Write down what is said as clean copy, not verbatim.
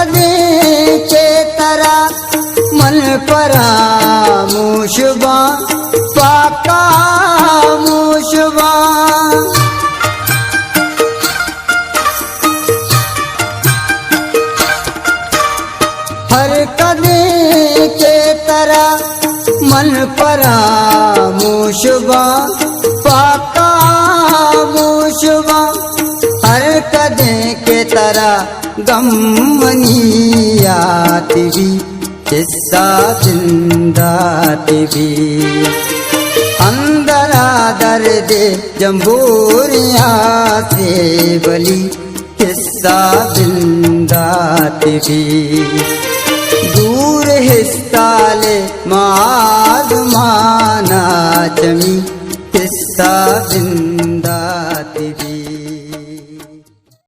कदे के तरा मन परा मुशबा पाका मुशबा हर कदे के तरा मन परा मुशबा पाका मुशबा हर कदे के तरा गम मनियाती भी किस्सा जिंदाती भी अंदरा दर्द जम्बूरिया से बली किस्सा जिंदाती भी दूर हिस्ताले माज माना चमी किस्सा जिंदा